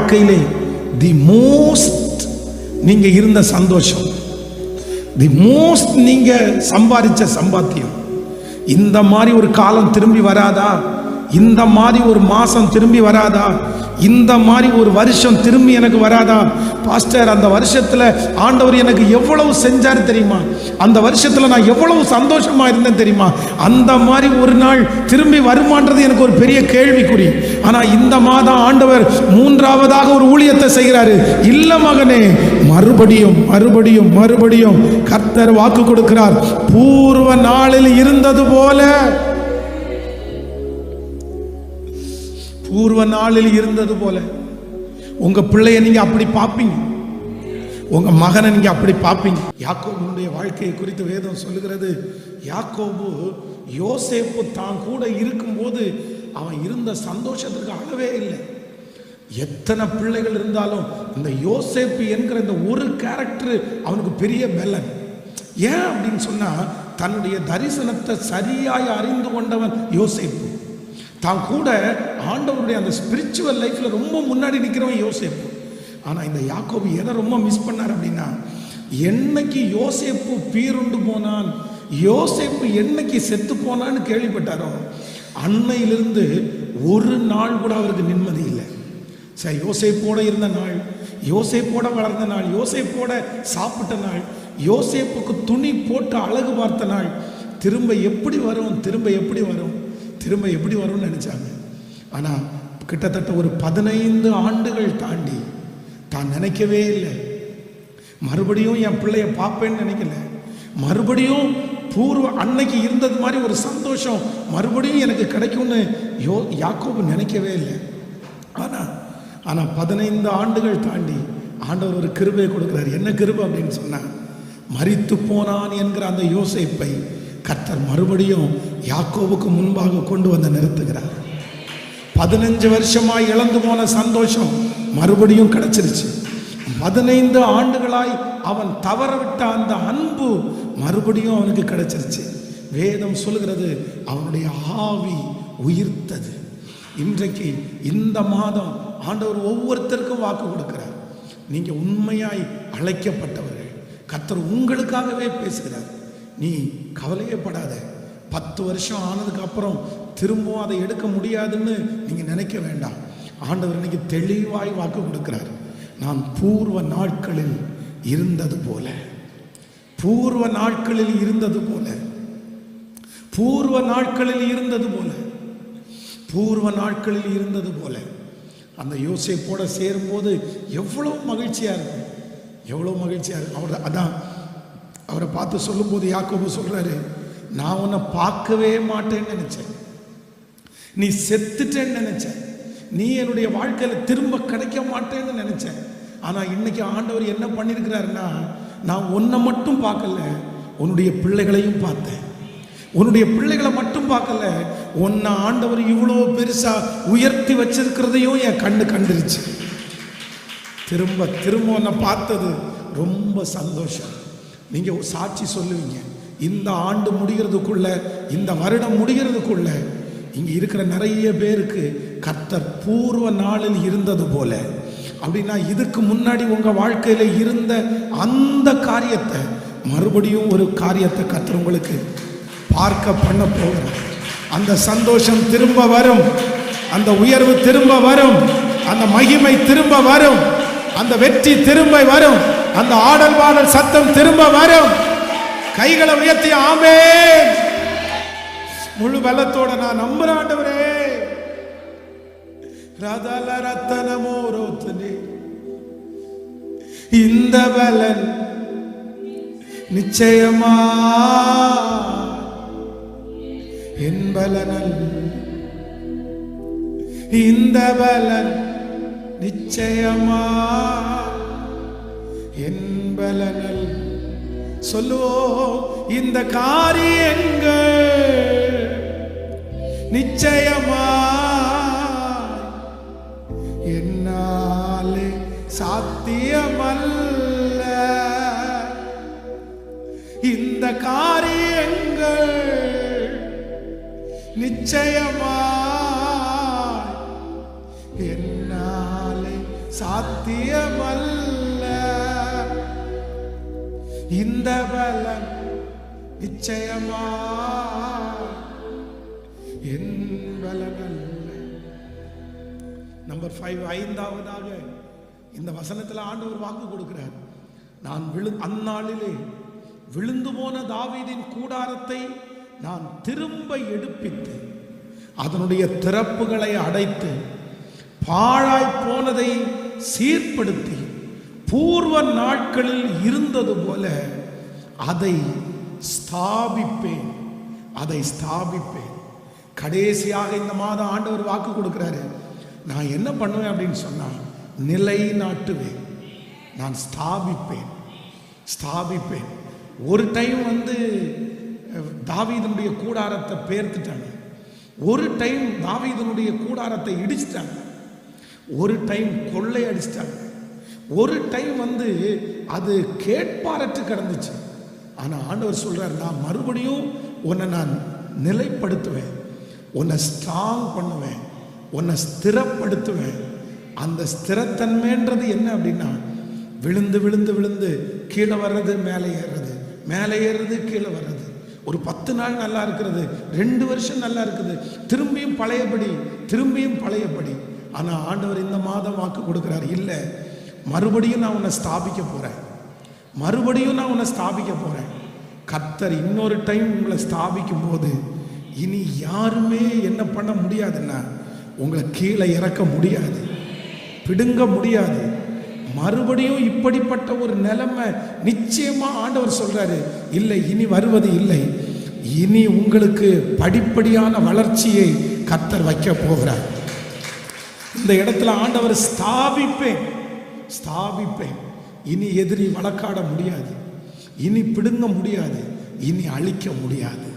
வாழ்க்கையிலே the most நீங்க இருந்த சந்தோஷம், தி மோஸ்ட் நீங்க சம்பாதிச்ச சம்பாத்தியம், இந்த மாதிரி ஒரு காலம் திரும்பி வராதா? இந்த மாதிரி ஒரு மாசம் திரும்பி வராதா? இந்த மாதிரி ஒரு வருஷம் திரும்பி எனக்கு வராதா? பாஸ்டர், அந்த வருஷத்துல ஆண்டவர் எனக்கு எவ்வளவு செஞ்சாரு தெரியுமா? அந்த வருஷத்துல நான் எவ்வளவு சந்தோஷமா இருந்தேன் தெரியுமா? அந்த மாதிரி ஒரு நாள் திரும்பி வருமான்றது எனக்கு ஒரு பெரிய கேள்விக்குறி. ஆனா இந்த மாதம் ஆண்டவர் மூன்றாவதாக ஒரு ஊழியத்தை செய்கிறாரு. இல்ல மகனே, மறுபடியும் மறுபடியும் மறுபடியும் கர்த்தர் வாக்கு கொடுக்கிறார். பூர்வ நாளில் இருந்தது போல, பூர்வ நாளில் இருந்தது போல உங்க பிள்ளைய நீங்க அப்படி பார்ப்பீங்க, உங்க மகனை நீங்க அப்படி பார்ப்பீங்க. யாக்கோபுடைய வாழ்க்கையை குறித்து வேதம் சொல்லுகிறது, யாக்கோபு யோசேப்பு தான் கூட இருக்கும்போது அவன் இருந்த சந்தோஷத்துக்கு அளவே இல்லை. எத்தனை பிள்ளைகள் இருந்தாலும் இந்த யோசேப்பு என்கிற இந்த ஒரு கேரக்டர் அவனுக்கு பெரிய பலன். ஏன் அப்படின்னு சொன்னா, தன்னுடைய தரிசனத்தை சரியாய் அறிந்து கொண்டவன் யோசேப்பு. தான் கூட ஆண்டவருடைய அந்த ஸ்பிரிச்சுவல் லைஃப்ல ரொம்ப முன்னாடி நிற்கிறவன் யோசேப்பு. ஆனா இந்த யாக்கோபு எதை ரொம்ப மிஸ் பண்ணார் அப்படின்னா, என்னைக்கு யோசேப்பு பீருண்டு போனான், யோசேப்பு என்னைக்கு செத்து போனான்னு கேள்விப்பட்டாரோ அன்னையிலிருந்து ஒரு நாள் கூட அவருக்கு நிம்மதி இல்லை. சரி, யோசேப்போட இருந்த நாள், யோசேப்போட வளர்ந்த நாள், யோசேப்போட சாப்பிட்ட நாள், யோசேப்புக்கு துணி போட்டு அழகு பார்த்த நாள், திரும்ப எப்படி வரும், திரும்ப எப்படி வரும், திரும்ப எப்படி வரும்னு நினைச்சாங்க. ஆனா கிட்டத்தட்ட ஒரு 15 ஆண்டுகள் தாண்டி தான் நினைக்கவே இல்லை, மறுபடியும் என் பிள்ளைய பார்ப்பேன்னு நினைக்கல, மறுபடியும் பூர்வ அன்னைக்கு இருந்தது மாதிரி ஒரு சந்தோஷம் மறுபடியும் எனக்கு கிடைக்கும்னு யாக்கோபு நினைக்கவே இல்லை. ஆனா 15 ஆண்டுகள் தாண்டி ஆண்டவர் ஒரு கிருபையை கொடுக்கிறார். என்ன கிருபை அப்படின்னு சொன்னா, மரித்து போனான் என்கிற அந்த யோசேப்பை கர்த்தர் மறுபடியும் யாக்கோபுக்கு முன்பாக கொண்டு வந்து நிறுத்துகிறார். 15 வருஷமாய் இழந்து போன சந்தோஷம் மறுபடியும் கிடைச்சிருச்சு. 15 ஆண்டுகளாய் அவன் தவறவிட்ட அந்த அன்பு மறுபடியும் அவனுக்கு கிடைச்சிருச்சு. வேதம் சொல்லுகிறது, அவனுடைய ஆவி உயிர்த்தது. இன்றைக்கு இந்த மாதம் ஆண்டவர் ஒவ்வொருத்தருக்கும் வாக்கு கொடுக்கிறார். நீங்க உண்மையாய் அழைக்கப்பட்டவர்கள், கர்த்தர் உங்களுக்காகவே பேசுகிறார். நீ கவலையே படாத. 10 வருஷம் ஆனதுக்கு அப்புறம் திரும்பவும் அதை எடுக்க முடியாதுன்னு நீங்க நினைக்க வேண்டாம். ஆண்டவர் இன்னைக்கு தெளிவாய் வாக்கு கொடுக்கிறார். நான் பூர்வ நாட்களில் இருந்தது போல, பூர்வ நாட்களில் இருந்தது போல, பூர்வ நாட்களில் இருந்தது போல, பூர்வ நாட்களில் இருந்தது போல. அந்த யோசேப்போட சேரும்போது எவ்வளவு மகிழ்ச்சியா இருக்கும், எவ்வளவு மகிழ்ச்சியா இருக்கும். அதான் அவரை பார்த்து சொல்லும்போது யாக்கோபு சொல்றாரு, நான் உன்னை பார்க்கவே மாட்டேன்னு நினைச்சேன், நீ செத்துட்டேன்னு நினைச்சேன், நீ என்னுடைய வாழ்க்கையில திரும்ப கிடைக்க மாட்டேன்னு நினைச்சேன். ஆனா இன்னைக்கு ஆண்டவர் என்ன பண்ணிருக்கிறாருன்னா, நான் உன்னை மட்டும் பார்க்கல, உன்னுடைய பிள்ளைகளையும் பார்த்தேன். உன்னுடைய பிள்ளைகளை மட்டும் பார்க்கல, உன்னை ஆண்டவர் இவ்வளோ பெருசா உயர்த்தி வச்சிருக்கிறதையும் என் கண்ணு கண்டுருச்சு. திரும்ப திரும்ப உன்னை பார்த்தது ரொம்ப சந்தோஷம். நீங்க சாட்சி சொல்லுவீங்க, இந்த ஆண்டு முடிகிறதுக்குள்ள, இந்த வருடம் முடிகிறதுக்குள்ள இங்க இருக்கிற நிறைய பேருக்கு கர்த்தர் பூர்வ நாளில் இருந்தது போல, அப்படின்னா இதுக்கு முன்னாடி உங்க வாழ்க்கையில இருந்த அந்த காரியத்தை மறுபடியும் ஒரு காரியத்தை கர்த்தர் உங்களுக்கு பார்க்க பண்ண போகிறார். அந்த சந்தோஷம் திரும்ப வரும், அந்த உயர்வு திரும்ப வரும், அந்த மகிமை திரும்ப வரும், அந்த வெற்றி திரும்ப வரும், அந்த ஆடல் பாடல் சத்தம் திரும்ப வரும். கைகளை உயர்த்தி ஆமென். முழு பலத்தோட நான் நம்புறேன் ஆண்டவரே. ரதல ரத்தனமோ ரோத்தனே, இந்த பலன் நிச்சயமா என் பலனல், இந்த பலன் நிச்சயமா என் பலனல். சொல்லுவோம், இந்த காரியங்கள் நிச்சயமா என்னாலே சாத்தியமல்ல, இந்த காரியங்கள் நிச்சயமா என்னாலே சாத்தியமல்ல. இந்த பலன் நிச்சயமா என் பலன் அல்ல. நம்பர் 5, ஐந்தாவதாக இந்த வசனத்தில் ஆண்டவர் வாக்கு கொடுக்கிறார். நான் அந்நாளிலே விழுந்து போன தாவீதின் கூடாரத்தை நான் திரும்ப எடுப்பித்து அதனுடைய திறப்புகளை அடைத்து பாழாய் போனதை சீர்படுத்தி பூர்வ நாட்களில் இருந்தது போல அதை ஸ்தாபிப்பேன், அதை ஸ்தாபிப்பேன். கடைசியாக இந்த மாதம் ஆண்டவர் வாக்கு கொடுக்கிறாரு. நான் என்ன பண்ணுவேன் அப்படின்னு சொன்னா, நிலைநாட்டுவேன், நான் ஸ்தாபிப்பேன், ஸ்தாபிப்பேன். ஒரு டைம் தாவீதனுடைய கூடாரத்தை பெயர்த்துட்டாங்க, ஒரு டைம் தாவீதனுடைய கூடாரத்தை இடிச்சிட்டாங்க, ஒரு டைம் கொள்ளை அடிச்சிட்டாங்க, ஒரு டைம் அது கேட்பாரற்று கிடந்துச்சு. ஆனா ஆண்டவர் சொல்றார், நான் மறுபடியும் உன்னை நான் நிலைப்படுத்துவேன், உன்னை ஸ்ட்ராங் பண்ணுவேன், உன்னை ஸ்திரப்படுத்துவேன். அந்த ஸ்திரத்தன்மைன்றது என்ன அப்படின்னா, விழுந்து விழுந்து விழுந்து கீழே வர்றது, மேலே ஏறுறது, மேலே ஏறுறது, கீழே வர்றது. ஒரு 10 நாள் நல்லா இருக்கிறது, 2 வருஷம் நல்லா இருக்குது, திரும்பியும் பழையபடி, திரும்பியும் பழையபடி. ஆனா ஆண்டவர் இந்த மாதம் வாக்கு கொடுக்கிறார், இல்லை, மறுபடியும் நான் உன்னை ஸ்தாபிக்க போறேன், மறுபடியும் நான் உன்னை ஸ்தாபிக்க போறேன். கர்த்தர் இன்னொரு டைம் உங்களை ஸ்தாபிக்கும் போது இனி யாருமே என்ன பண்ண முடியாதுன்னா, உங்களை கீழே இறக்க முடியாது, பிடுங்க முடியாது. மறுபடியும் இப்படிப்பட்ட ஒரு நிலைமை நிச்சயமா ஆண்டவர் சொல்றாரு, இல்லை, இனி வருவது இல்லை, இனி உங்களுக்கு படிப்படியான வளர்ச்சியை கர்த்தர் வைக்க போகிறார். இந்த இடத்துல ஆண்டவர் ஸ்தாபிப்பேன், ஸ்தாபிப்பேன். இனி எதிரி வழக்காட முடியாது, இனி பிடுங்க முடியாது, இனி அழிக்க முடியாது.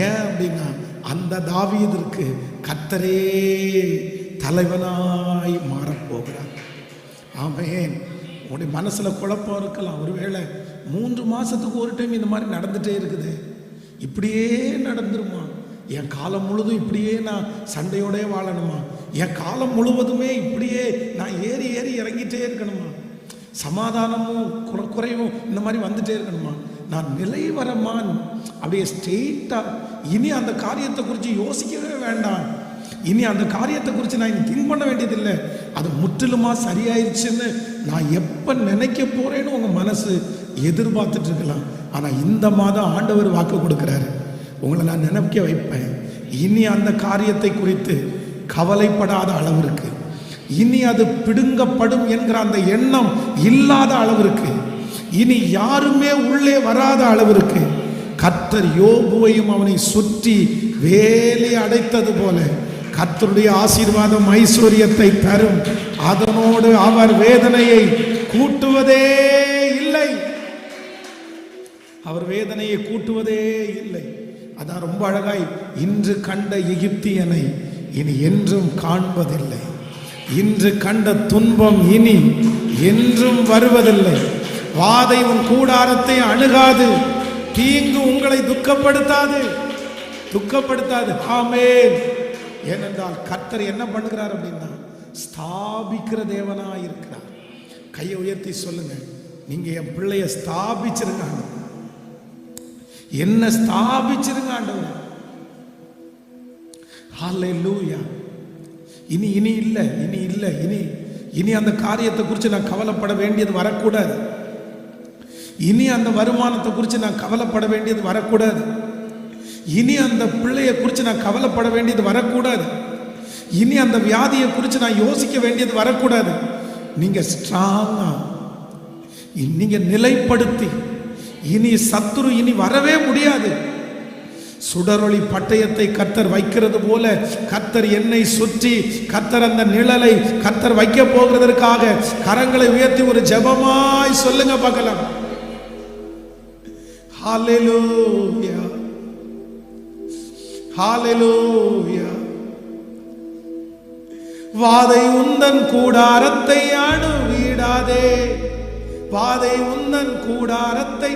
ஏன் அப்படின்னா, அந்த தாவீதிற்கு கர்த்தரே தலைவனாய் மாறப்போகிறார். ஆமென். உங்களுடைய மனசுல குழப்பம் இருக்கலாம். ஒருவேளை 3 மாசத்துக்கு ஒரு டைம் இந்த மாதிரி நடந்துட்டே இருக்குது, இப்படியே நடந்துருமா? என் காலம் முழுதும் இப்படியே நான் சண்டையோடே வாழணுமா? என் காலம் முழுவதுமே இப்படியே நான் ஏறி ஏறி இறங்கிட்டே இருக்கணுமா? சமாதானமும் குறைவும் இந்த மாதிரி வந்துட்டே இருக்கணுமா? நான் நிலை வரமான் அப்படியே ஸ்ட்ரெயிட்டா இனி அந்த காரியத்தை குறித்து யோசிக்கவே வேண்டாம், இனி அந்த காரியத்தை குறித்து நான் திங்க் பண்ண வேண்டியதில்லை, அது முற்றிலுமா சரியாயிருச்சுன்னு நான் எப்போ நினைக்க போறேன்னு உங்க மனசு எதிர்பார்த்துட்டு இருக்கலாம். ஆனா இந்த மாதம் ஆண்டவர் வாக்கு கொடுக்கிறாரு, உங்களை நான் நினைக்க வைப்பேன். இனி அந்த காரியத்தை குறித்து கவலைப்படாத அளவிற்கு, இனி அது பிடுங்கப்படும் என்கிற அந்த எண்ணம் இல்லாத அளவிற்கு, இனி யாருமே உள்ளே வராத அளவிற்கு கர்த்தர் யோபுவையும் அவனை சுற்றி வேலி அடைத்தது போல கர்த்தருடைய ஆசீர்வாதம் ஐஸ்வர்யத்தை தரும். அதனோடு அவர் வேதனையை கூட்டுவதே இல்லை, அவர் வேதனையை கூட்டுவதே இல்லை. அதான் ரொம்ப அழகாய், இன்று கண்ட எகிப்தியனை இனி என்றும் காண்பதில்லை, இன்று கண்ட துன்பம் இனி என்றும் வருவதில்லை, வாதை உன் கூடாரத்தை அணுகாது, தீங்கு உங்களை துக்கப்படுத்தாது, துக்கப்படுத்தாது. ஆமென். ஏனென்றால் கர்த்தர் என்ன பண்ணுகிறார் அப்படின்னா, ஸ்தாபிக்கிற தேவனாய் இருக்கிறார். கையை உயர்த்தி சொல்லுங்க, நீங்க என் பிள்ளைய ஸ்தாபிச்சிருங்க, என்ன ஸ்தாபிச்சிருங்க ஆண்டவர். ஹல்லேலூயா. இனி இனி இல்லை, இனி இல்லை, இனி இனி அந்த காரியத்தை குறித்து நான் கவலைப்பட வேண்டியது வரக்கூடாது, இனி அந்த வருமானத்தை குறித்து நான் கவலைப்பட வேண்டியது வரக்கூடாது, இனி அந்த பிள்ளையை குறித்து நான் கவலைப்பட வேண்டியது வரக்கூடாது, இனி அந்த வியாதியை குறித்து நான் யோசிக்க வேண்டியது வரக்கூடாது. நீங்க ஸ்ட்ராங்கா, நீங்க நிலைப்படுத்தி, இனி சத்துரு இனி வரவே முடியாது. சுடரொளி பட்டயத்தை கர்த்தர் வைக்கிறது போல கர்த்தர் என்னை சுற்றி, கர்த்தர் அந்த நிழலை கர்த்தர் வைக்க போகிறதற்காக கரங்களை உயர்த்தி ஒரு ஜெபமாய் சொல்லுங்க பார்க்கலாம். ஹல்லேலூயா, ஹல்லேலூயா. வாதை உந்தன் கூடாரத்தை அணுவிடாதே, வாதை உந்தன் கூடாரத்தை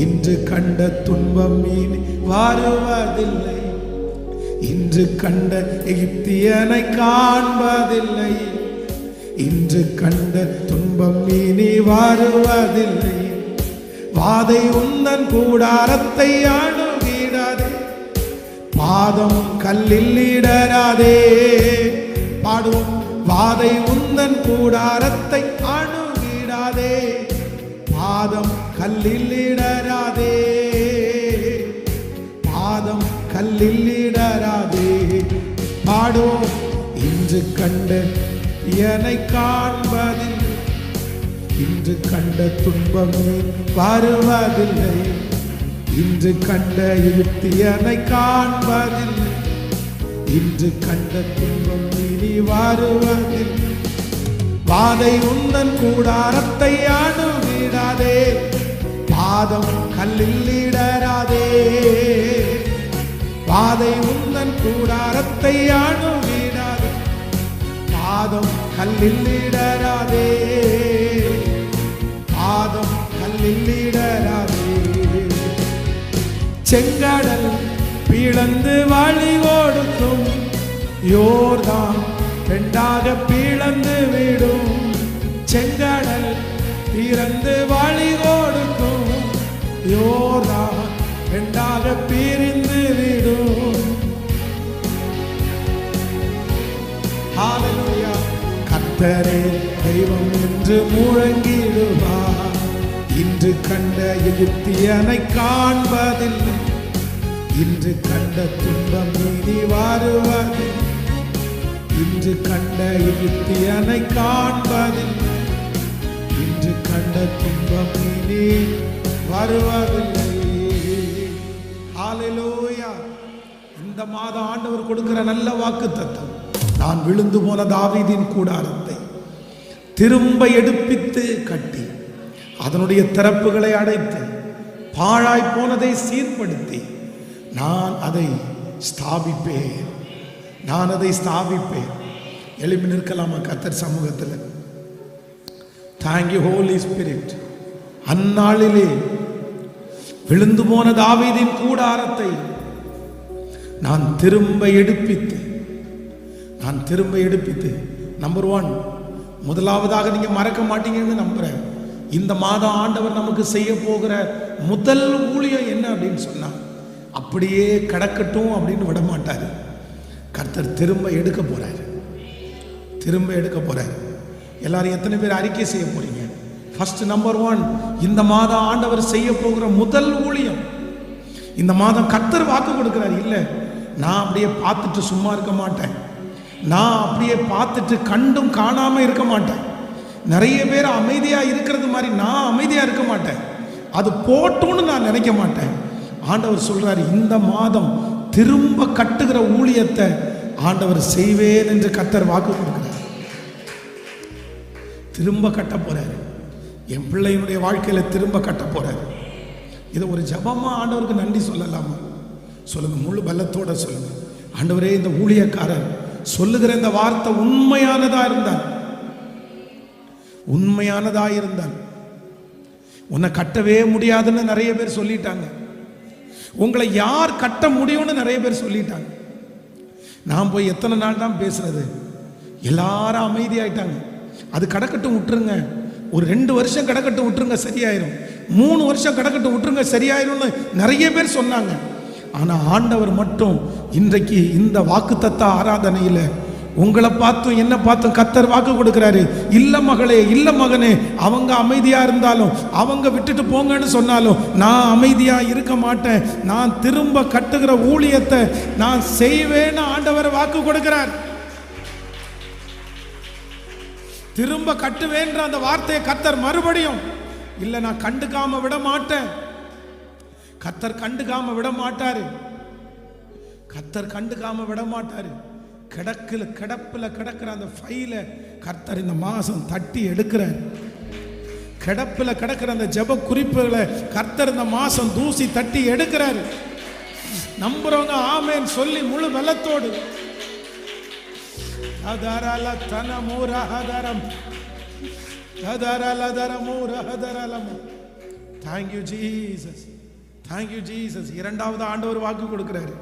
இன்று கண்ட துன்பம் இனி வருவதில்லை. இன்று கண்ட எகிப்தியனை காண்பதில்லை. இன்று கண்ட துன்பம் இனி வருவதில்லை. வாதை உந்தன் கூடாரத்தை அணுகிடாதே, பாதம் கல்லில் இடராதே. பாடுவோம். வாதை உந்தன் கூடாரத்தை அணுகிடாதே, பாதம் கல்லில் இடராதே. பாதம் கல்லில் இடராதே. பாடுவோம். இன்று கண்ட என்னை காண்பதில்லை. இன்று கண்ட துன்பமே வருவதில்லை. இன்று கண்ட எகிப்தியனை காண்பதில்லை. இன்று கண்ட துன்பம் இனி வருவதில்லை. வாதை உந்தன் கூடாரத்தை அணுகிடாதே, பாதம் கல்லில் இடராதே. வாதை உந்தன் கூடாரத்தை அணுகிடாதே, பாதம் கல்லில் இடராதே. பாதம் கல்லில் இடராதே. செங்கடல் பிளந்து வழி கொடுக்கும், யோர்தான் ரெண்டாக பிளந்து விடும். செங்கடல் பிளந்து வழி கொடுக்கும், யோர்தான் ரெண்டாக பிரிந்து விடும். ஹல்லேலூயா. கர்த்தரே தெய்வம் என்று முழங்கிடுவார். இன்று கண்ட எகிப்தியனை காண்பதில்லை. இன்று கண்ட துன்பம் இனி வருவதில்லை. இன்று கண்ட எகிப்தியனை காண்பதில்லை. இன்று கண்ட துன்பம் இனி வருவதில்லை. ஹல்லேலூயா. இந்த மாதம் ஆண்டவர் கொடுக்கிற நல்ல வாக்குத்தத்தம், நான் விழுந்து போன தாவீதின் கூடாரத்தை திரும்ப எடுப்பித்து கட்டி அதனுடைய திறப்புகளை அடைத்து பாழாய் போனதை சீர்படுத்தி நான் அதை ஸ்தாபிப்பேன். நான் அதை ஸ்தாபிப்பேன். எழுப்பி நிற்கலாமா கர்த்தர் சமூகத்தில்? Thank you holy spirit. அந்நாளிலே விழுந்து போன தாவீதின் கூடாரத்தை நான் திரும்ப எடுப்பித்து நம்பர் 1, முதலாவதாக நீங்க மறக்க மாட்டீங்கன்னு நம்புறேன். இந்த மாதம் ஆண்டவர் நமக்கு செய்ய போகிற முதல் ஊழியம் என்ன அப்படின்னு சொன்னா, அப்படியே கிடக்கட்டும் அப்படின்னு விட மாட்டாரு. கர்த்தர் திரும்ப எடுக்க போறாரு. எல்லாரும் எத்தனை பேர் அறிக்கை செய்ய போறீங்க? ஃபர்ஸ்ட் நம்பர் 1, இந்த மாதம் ஆண்டவர் செய்ய போகிற முதல் ஊழியம். இந்த மாதம் கர்த்தர் வாக்கு கொடுக்கிறார். இல்லை, நான் அப்படியே பார்த்துட்டு சும்மா இருக்க மாட்டேன். நான் அப்படியே பார்த்துட்டு கண்டும் காணாம இருக்க மாட்டேன். நிறைய பேர் அமைதியா இருக்கிறது மாதிரி நான் அமைதியா இருக்க மாட்டேன். அது போட்டோன்னு நான் நினைக்க மாட்டேன். ஆண்டவர் சொல்றாரு, இந்த மாதம் திரும்ப கட்டுகிற ஊழியத்தை ஆண்டவர் செய்வேன் என்று கர்த்தர் வாக்கு கொடுக்கிறார். திரும்ப கட்ட போறாரு. என் பிள்ளையினுடைய வாழ்க்கையில திரும்ப கட்ட போறாரு. இதை ஒரு ஜபமா ஆண்டவருக்கு நன்றி சொல்லலாமா? சொல்லுங்க, முழு பலத்தோட சொல்லுங்க. ஆண்டவரே, இந்த ஊழியக்காரர் சொல்லுகிற இந்த வார்த்தை உண்மையானதா இருந்தால் உன்னை கட்டவே முடியாதுன்னு நிறைய பேர் சொல்லிட்டாங்க. உங்களை யார் கட்ட முடியும்னு நிறைய பேர் சொல்லிட்டாங்க. நான் போய் எத்தனை நாள் தான் பேசுறது? எல்லாரும் அமைதியாயிட்டாங்க. அது கடக்கட்டும், விட்டுருங்க. ஒரு 2 வருஷம் கடக்கட்டும், விட்டுருங்க, சரியாயிரும். 3 வருஷம் கடக்கட்டும், விட்டுருங்க, சரியாயிரும்னு நிறைய பேர் சொன்னாங்க. ஆனா ஆண்டவர் மட்டும் இன்றைக்கு இந்த வாக்குத்தத்த ஆராதனையில உங்களை பார்த்தும் என்ன பார்த்தும் கர்த்தர் வாக்கு கொடுக்கிறாரு. இல்ல மகளே, இல்ல மகனே, அவங்க அமைதியா இருந்தாலும், அவங்க விட்டுட்டு போங்கன்னு சொன்னாலும் நான் அமைதியா இருக்க மாட்டேன். நான் திரும்ப கட்டுகிற ஊழியத்தை நான் செய்வேன்னு ஆண்டவர் வாக்கு கொடுக்கிறார். திரும்ப கட்டுவேன்ற அந்த வார்த்தையை கர்த்தர் மறுபடியும் இல்ல, நான் கண்டுக்காம விட மாட்டேன். கர்த்தர் கண்டுக்காம விட மாட்டாரு. கிடப்புல கிடக்கிற அந்த ஃபைல கர்த்தர் இந்த மாசம் தட்டி எடுக்கிறார். கிடப்புல கிடக்கிற அந்த ஜெப குறிப்புகளை கர்த்தர் இந்த மாசம் தூசி தட்டி எடுக்கிறார். நம்புறவங்க ஆமேன் சொல்லி முழு பலத்தோடு தேங்க்யூ ஜீசஸ், தேங்க்யூ ஜீசஸ். இரண்டாவது ஆண்டவர் வாக்கு கொடுக்கிறாரு,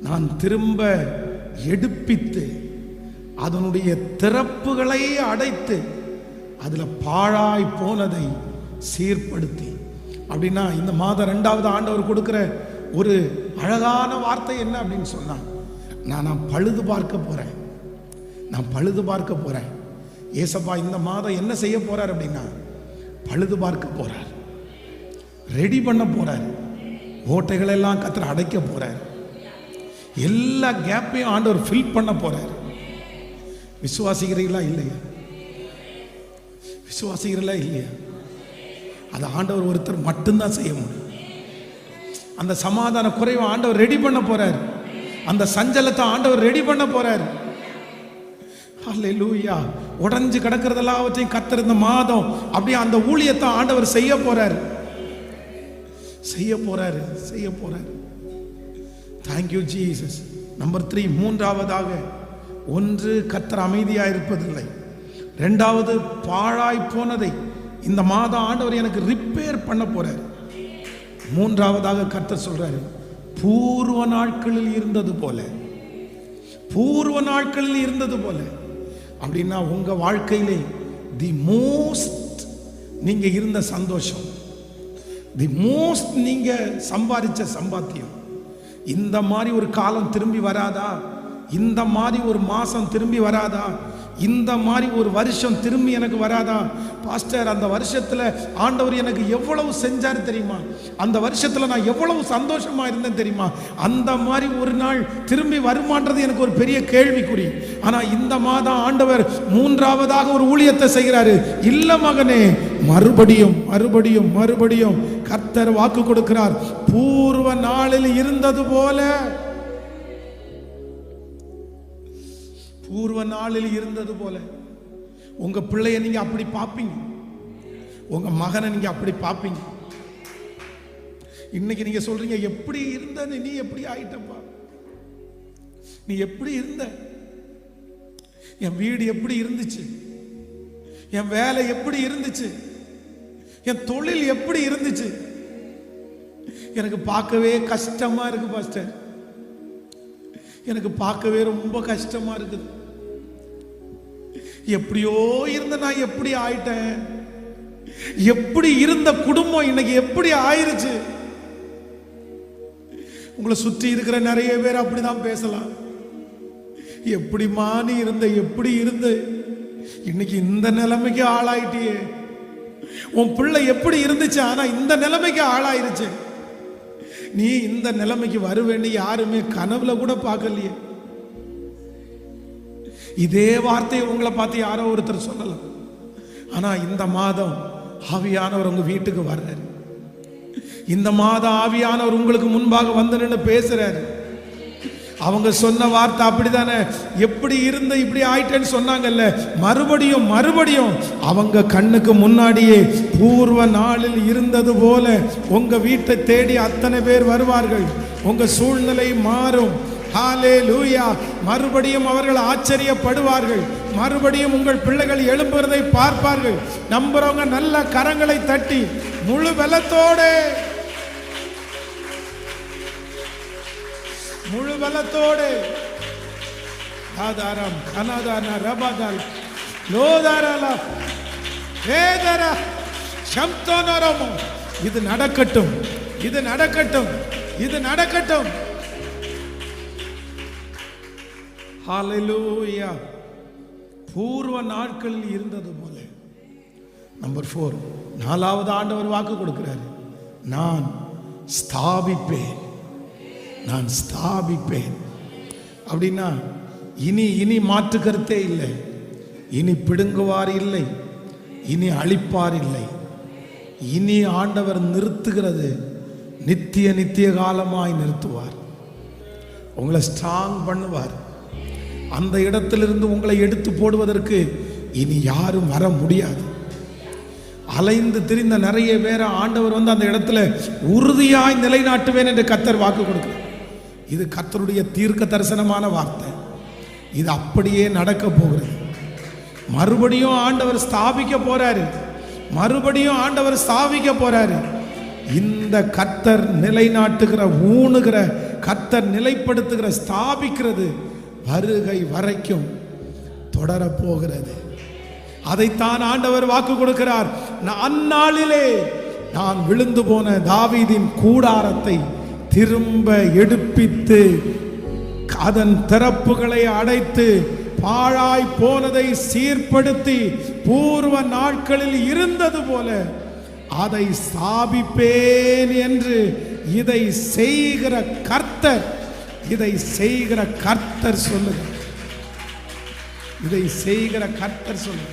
நான் திரும்ப எடுப்பித்து அதனுடைய திறப்புகளை அடைத்து அதுல பாழாய் போனதை சீர்படுத்தி. அப்படின்னா இந்த மாதம் இரண்டாவது ஆண்டவர் கொடுக்கிற ஒரு அழகான வார்த்தை என்ன அப்படின்னு சொன்னா, நான் பழுது பார்க்க போறேன், நான் பழுது பார்க்க போறேன். ஏசப்பா இந்த மாதம் என்ன செய்ய போறார் அப்படின்னா, பழுது பார்க்க போறார், ரெடி பண்ண போறார், ஓட்டைகள் எல்லாம் கர்த்தர் அடைக்க போறார், எல்லா கேப்பையும் ஆண்டவர் ஃபில் பண்ண போறார். விசுவாசிக்கிறீங்களா இல்லையா? விசுவாசிக்கிறீங்களா இல்லையா? அது ஆண்டவர் ஒருத்தர் மட்டும்தான் செய்ய முடியும். அந்த சமாதான குறைவை ஆண்டவர் ரெடி பண்ண போறார், அந்த சஞ்சலத்தை ஆண்டவர் ரெடி பண்ண போறார். ஹல்லேலூயா. உடைஞ்சு கிடக்கிறதெல்லாம் கர்த்தர் இந்த மாதம் அப்படியே அந்த ஊழியத்தை ஆண்டவர் செய்ய போறார், செய்ய போறாரு, செய்ய போறாரு. Thank you Jesus. நம்பர் 3, மூன்றாவதாக, ஒன்று கர்த்தர் அமைதியா இருப்பதில்லை. இரண்டாவது பாழாய் போனதை இந்த மாதம் ஆண்டவர் எனக்கு ரிப்பேர் பண்ண போறார். மூன்றாவதாக கர்த்தர் சொல்றாரு, பூர்வ நாட்களில் இருந்தது போல, பூர்வ நாட்களில் இருந்தது போல. அப்படின்னா உங்க வாழ்க்கையிலே தி மோஸ்ட் நீங்க இருந்த சந்தோஷம், தி மோஸ்ட் நீங்க சம்பாதிச்ச சம்பாத்தியம், இந்த மாதிரி ஒரு காலம் திரும்பி வராதா? இந்த மாதிரி ஒரு மாசம் திரும்பி வராதா? இந்த மாதிரி ஒரு வருஷம் திரும்பி எனக்கு வராதா? பாஸ்டர், அந்த வருஷத்துல ஆண்டவர் எனக்கு எவ்வளவு செஞ்சாரு தெரியுமா? அந்த வருஷத்துல நான் எவ்வளவு சந்தோஷமா இருந்தேன் தெரியுமா? அந்த மாதிரி ஒரு நாள் திரும்பி வருமானது எனக்கு ஒரு பெரிய கேள்விக்குறி. ஆனா இந்த மாதம் ஆண்டவர் மூன்றாவதாக ஒரு ஊழியத்தை செய்கிறாரு. இல்ல மகனே, மறுபடியும் மறுபடியும் மறுபடியும் கர்த்தர் வாக்கு கொடுக்கிறார், பூர்வ நாளில் இருந்தது போல, பூர்வ நாளில் இருந்தது போல. உங்க பிள்ளைய நீங்க அப்படி பார்ப்பீங்க, உங்க மகனை நீங்க அப்படி பார்ப்பீங்க. இன்னைக்கு நீங்க சொல்றீங்க, எப்படி இருந்த நீ எப்படி ஆயிட்டப்பா, நீ எப்படி இருந்த, என் வீடு எப்படி இருந்துச்சு, என் வேலை எப்படி இருந்துச்சு, என் தொழில் எப்படி இருந்துச்சு, எனக்கு பார்க்கவே கஷ்டமா இருக்கு பாஸ்டர், எனக்கு பார்க்கவே ரொம்ப கஷ்டமா இருக்குது. எப்படியோ இருந்த நான் எப்படி ஆயிட்டேன், எப்படி இருந்த குடும்பம் இன்னைக்கு எப்படி ஆயிருச்சு. உங்களை சுற்றி இருக்கிற நிறைய பேர் அப்படிதான் பேசலாம். எப்படிமா நீ இருந்த, எப்படி இருந்த, இன்னைக்கு இந்த நிலைமைக்கு ஆளாயிட்டியே. உன் பிள்ளை எப்படி இருந்துச்சு, ஆனா இந்த நிலைமைக்கு ஆளாயிருச்சு. நீ இந்த நிலைமைக்கு வருவேன்னு யாருமே கனவுல கூட பார்க்கலையே. இதே வார்த்தையை உங்களை பார்த்து யாரோ ஒருத்தர் சொல்லலாம். ஆனா இந்த மாதம் ஆவியானவர் உங்க வீட்டுக்கு வர்றாரு. இந்த மாதம் ஆவியானவர் உங்களுக்கு முன்பாக வந்து நின்று பேசுறாரு. அவங்க சொன்ன வார்த்தை அப்படித்தானே, எப்படி இருந்த இப்படி ஆயிட்டேன்னு சொன்னாங்கல்ல, மறுபடியும் மறுபடியும் அவங்க கண்ணுக்கு முன்னாடியே பூர்வ நாளில் இருந்தது போல உங்க வீட்டை தேடி அத்தனை பேர் வருவார்கள். உங்க சூழ்நிலை மாறும். ஹல்லேலூயா. மறுபடியும் அவர்கள் ஆச்சரியப்படுவார்கள். மறுபடியும் உங்கள் பிள்ளைகள் எழும்புறதை பார்ப்பார்கள். நம்புறவங்க நல்ல கரங்களை தட்டி முழு பலத்தோடு, முழு பலத்தோடு, ஆதாரம் கனதான ரபதல் லோதாரல வேதர சம்தோனரமோ. இது நடக்கட்டும், இது நடக்கட்டும், இது நடக்கட்டும். ஹல்லேலூயா. பூர்வ நாட்களில் இருந்தது போல. நம்பர் 4, நாலாவது ஆண்டவர் வாக்கு கொடுக்கிறார், நான் ஸ்தாபிப்பேன், நான் ஸ்தாபிப்பேன். அப்படின்னா இனி இனி மாற்று கருத்தே இல்லை. இனி பிடுங்குவார் இல்லை, இனி அழிப்பார் இல்லை. இனி ஆண்டவர் நிறுத்துகிறது நித்திய நித்திய காலமாய் நிறுத்துவார். உங்களை ஸ்ட்ராங் பண்ணுவார். அந்த இடத்திலிருந்து உங்களை எடுத்து போடுவதற்கு இனி யாரும் வர முடியாது. அலைந்து திரிந்த நிறைய பேரை ஆண்டவர் வந்து அந்த இடத்துல உறுதியாய் நிலைநாட்டுவேன் என்று கர்த்தர் வாக்கு கொடுக்கிறார். இது கர்த்தருடைய தீர்க்க தரிசனமான வார்த்தை. இது அப்படியே நடக்க போகிறது. மறுபடியும் ஆண்டவர் ஸ்தாபிக்க போறாரு. மறுபடியும் ஆண்டவர் ஸ்தாபிக்க போறாரு. இந்த கர்த்தர் நிலைநாட்டுகிற, ஊணுகிற, கர்த்தர் நிலைப்படுத்துகிற, ஸ்தாபிக்கிறது வருகை வரைக்கும் தொடர போகிறது. அதைத்தான் ஆண்டவர் வாக்கு கொடுக்கிறார். அந்நாளிலே நான் விழுந்து போன தாவீதின் கூடாரத்தை திரும்ப எடுப்பித்து அதன் திறப்புகளை அடைத்து பாழாய் போனதை சீர்படுத்தி பூர்வ நாட்களில் இருந்தது போல அதை ஸ்தாபிப்பேன் என்று இதை செய்கிற கர்த்தர், இதை செய்கிற கர்த்தர் சொல்லுங்க. இதை செய்கிற கர்த்தர் சொல்லுங்க.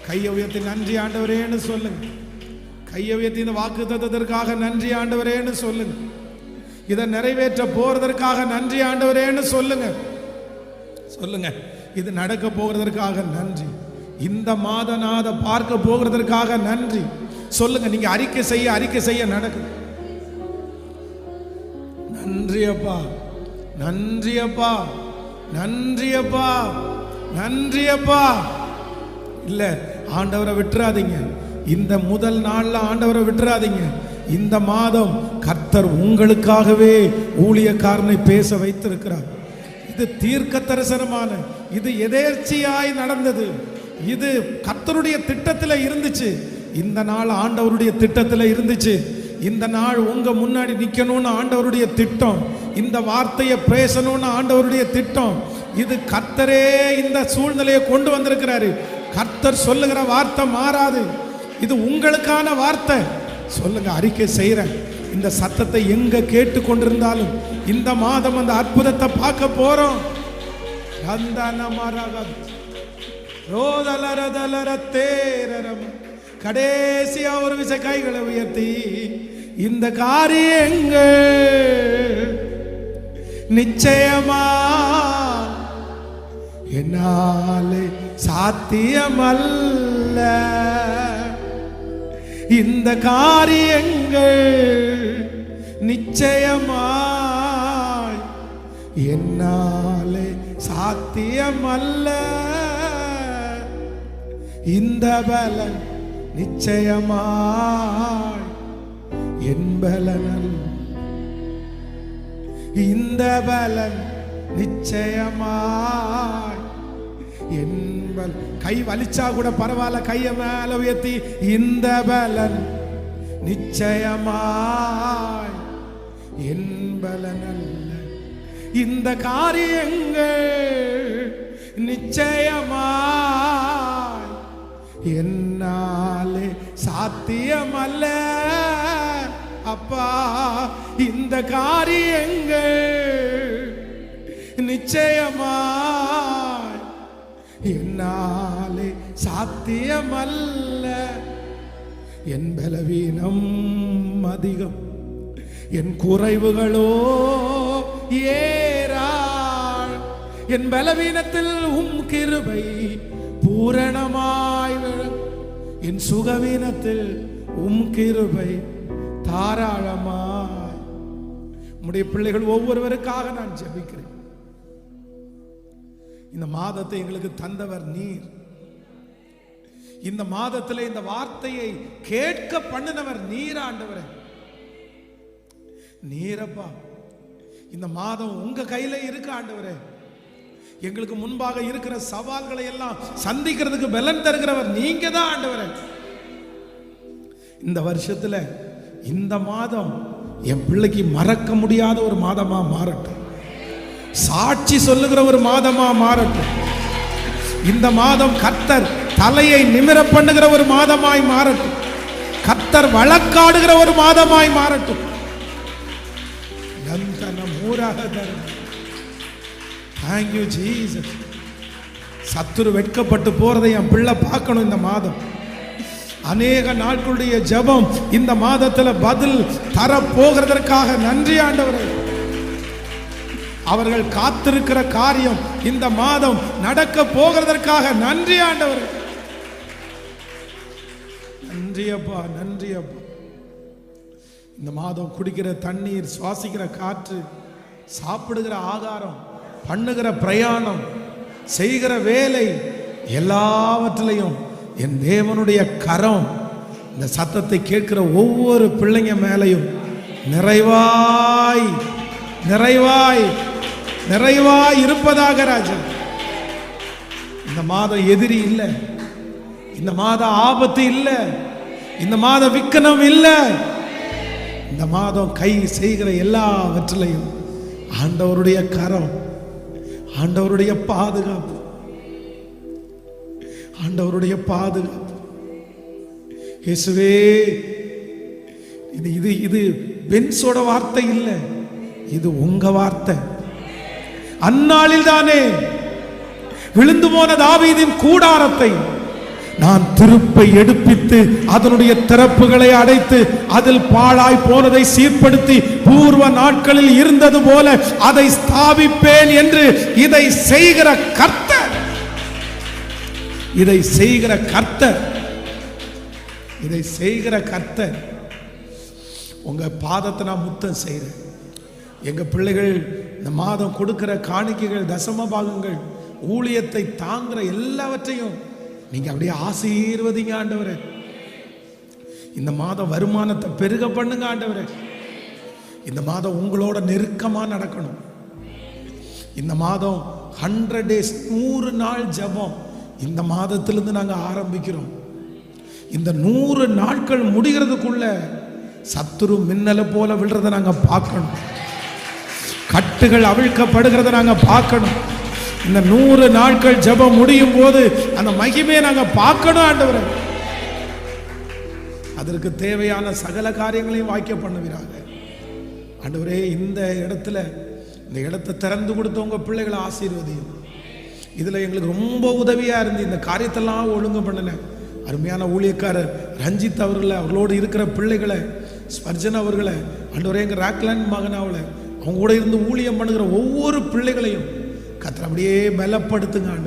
கையை உயர்த்தி நன்றி ஆண்டவரேன்னு சொல்லுங்க. கையை உயர்த்தி இந்த வாக்கு தத்தத்திற்காக நன்றி ஆண்டவரேன்னு சொல்லுங்க. இதை நிறைவேற்ற போறதற்காக நன்றி ஆண்டவரேன்னு சொல்லுங்க. சொல்லுங்க. இது நடக்க போகிறதற்காக நன்றி. இந்த மாதநாத பார்க்க போகிறதற்காக நன்றி சொல்லுங்க. நீங்க அறிக்கை செய்ய நடக்குது. நன்றி அப்பா, நன்றி அப்பா, நன்றி அப்பா, நன்றி அப்பா. இல்ல, ஆண்டவரை விட்டுறாதீங்க. இந்த முதல் நாள்ல ஆண்டவரை விட்டுறாதீங்க. இந்த மாதம் கர்த்தர் உங்களுக்காகவே ஊழியக்காரனை பேச வைத்திருக்கிறார். இது தீர்க்க தரிசனமான, இது எதேர்ச்சியாய் நடந்தது. இது கர்த்தருடைய திட்டத்தில் இருந்துச்சு. இந்த நாள் ஆண்டவருடைய திட்டத்தில் இருந்துச்சு. இந்த நாள் உங்க முன்னாடி நிக்கணும்னு ஆண்டவருடைய திட்டம். இந்த வார்த்தையை பேசணும்னு ஆண்டவருடைய திட்டம். இது கர்த்தரே இந்த சூழ்நிலையை கொண்டு வந்திருக்கிறாரு. கர்த்தர் சொல்லுகிற வார்த்தை மாறாது. இது உங்களுக்கான வார்த்தை. சொல்லுங்க, அறிக்கை செய்கிறேன். இந்த சத்தத்தை எங்க கேட்டு கொண்டிருந்தாலும் இந்த மாதம் அந்த அற்புதத்தை பார்க்க போறோம். கடைசியா ஒரு விச கைகளை உயர்த்தி இந்த காரியங்கள் நிச்சயமா என்னாலே சாத்தியமல்ல. இந்த காரியங்கள் நிச்சயமாய் என்னாலே சாத்தியமல்ல. இந்த பலன் நிச்சயமாய் என் பலன். இந்த பலன் நிச்சயமாய் என் பலன். கை வலிச்சா கூட பரவாயில்ல, கையை மேல உயர்த்தி இந்த பலன் நிச்சயமாய் என் பலன் அல்ல. இந்த காரியங்கள் நிச்சயமாய் என்னாலே சாத்தியமல்ல. அப்பா, இந்த காரியங்கள் நிச்சயமாய் என்னாலே சாத்தியமல்ல. என் பலவீனம் அதிகம், என் குறைவுகளோ ஏறாள். என் பலவீனத்தில் உம் கிருபை பூரணமாய் விளங்கும். என் சுகவீனத்தில் உம் கிருபை தாராளமாய். உம்முடைய பிள்ளைகள் ஒவ்வொருவருக்காக நான் ஜெபிக்கிறேன். இந்த மாதத்தை எங்களுக்கு தந்தவர் நீர். இந்த மாதத்தில் இந்த வார்த்தையை கேட்க பண்ணினவர் நீர் ஆண்டவரே. நீரப்பா, இந்த மாதம் உங்க கையில இருக்கு ஆண்டவரே. எங்களுக்கு முன்பாக இருக்கிற சவால்களை எல்லாம் சந்திக்கிறதுக்கு பலன் தருகிறவர் நீங்க தான் ஆண்டவரே. இந்த வருஷத்துல இந்த மாதம் என் பிள்ளைக்கு மறக்க முடியாத ஒரு மாதமா மாறட்டும். சாட்சி சொல்லுகிற ஒரு மாதமா மாறட்டும். இந்த மாதம் கர்த்தர் தலையை நிமிர பண்ணுகிற ஒரு மாதமாய் மாறட்டும். கர்த்தர் வழக்காடுகிற ஒரு மாதமாய் மாறட்டும். Thank you Jesus. சத்துரு வெட்கப்பட்டு போறதை என் பிள்ளை பார்க்கணும். இந்த மாதம் அநேக நாட்களுடைய ஜெபம் இந்த மாதத்துல பதில் தர போகிறதற்காக நன்றி ஆண்டவரே. அவர்கள் காத்திருக்கிற காரியம் இந்த மாதம் நடக்க போகிறதற்காக நன்றி ஆண்டவரே. நன்றி அப்பா, நன்றி அப்பா. இந்த மாதம் குடிக்கிற தண்ணீர், சுவாசிக்கிற காற்று, சாப்பிடுகிற ஆகாரம், பண்ணுகிற பிரயாணம், செய்கிற வேலை எல்லாவற்றிலையும் என் தேவனுடைய கரம் இந்த சத்தத்தை கேட்கிற ஒவ்வொரு பிள்ளைங்க மேலையும் நிறைவாய் நிறைவாய் நிறைவாய் இருப்பதாக ராஜா. இந்த மாதம் எதிரி இல்லை, இந்த மாதம் ஆபத்து இல்லை, இந்த மாதம் விக்கனம் இல்லை. இந்த மாதம் கை செய்கிற எல்லாவற்றிலையும் ஆண்டவருடைய கரம், ஆண்டவருடைய பாதுகாப்பு, ஆண்டவருடைய பாதுகாப்பு. இயேசுவே, இது இது பென்ஸோட வார்த்தை இல்லை, இது உங்க வார்த்தை. அந்நாளில் தானே விழுந்து போன தாவீதின் கூடாரத்தை நான் திருப்பை எடுப்பித்து அதனுடைய திறப்புகளை அடைத்து அதில் பாழாய் போனதை சீர்படுத்தி பூர்வ நாட்களில் இருந்தது போல அதை ஸ்தாபிப்பேன் என்று இதை செய்கிற கர்த்தர், இதை செய்கிற கர்த்தர், இதை செய்கிற கர்த்தர். உங்க பாதத்தை நான் முத்தம் செய்கிறேன். எங்க பிள்ளைகள் இந்த மாதம் கொடுக்கிற காணிக்கைகள், தசம பாகங்கள், ஊழியத்தை தாங்குற எல்லாவற்றையும் நீங்க அப்படியே ஆசீர்வதிங்க ஆண்டவரே. இந்த மாதம் வருமானத்தை பெருக பண்ணுங்க ஆண்டவரே. இந்த மாதம் உங்களோட நெருக்கமா நடக்கணும். இந்த மாதம் 100 days 100 நாள் ஜெபம் இந்த மாதத்திலிருந்து நாங்க ஆரம்பிக்கிறோம். இந்த 100 நாட்கள் முடிகிறதுக்குள்ள சத்துரு மின்னலை போல விழுறதை நாங்க பார்க்கணும். கட்டுகள் அவிழ்க்கப்படுகிறத நாங்க பார்க்கணும். இந்த 100 நாட்கள் ஜெபம் முடியும் போது அந்த மகிமையை நாங்க பார்க்கணும் ஆண்டவரே. அதற்கு தேவையான சகல காரியங்களையும் வாய்க்க பண்ணுவீராக ஆண்டவரே. இந்த இடத்துல இந்த இடத்தை திறந்து கொடுத்த உங்க பிள்ளைகளை ஆசீர்வதியும். இதுல எங்களுக்கு ரொம்ப உதவியா இருந்து இந்த காரியத்தெல்லாம் ஒழுங்கு பண்ணின அருமையான ஊழியக்காரர் ரஞ்சித் அவர்களை, அவர்களோடு இருக்கிற பிள்ளைகளை, ஸ்பர்ஜன் அவர்களை, ஆண்டவரே எங்க ராக்லாண்ட் மகனாவில் அவங்க கூட இருந்து ஊழியம் பண்ணுகிற ஒவ்வொரு பிள்ளைகளையும் கர்த்தர் அப்படியே பலப்படுத்துங்க ஆண்டவரே.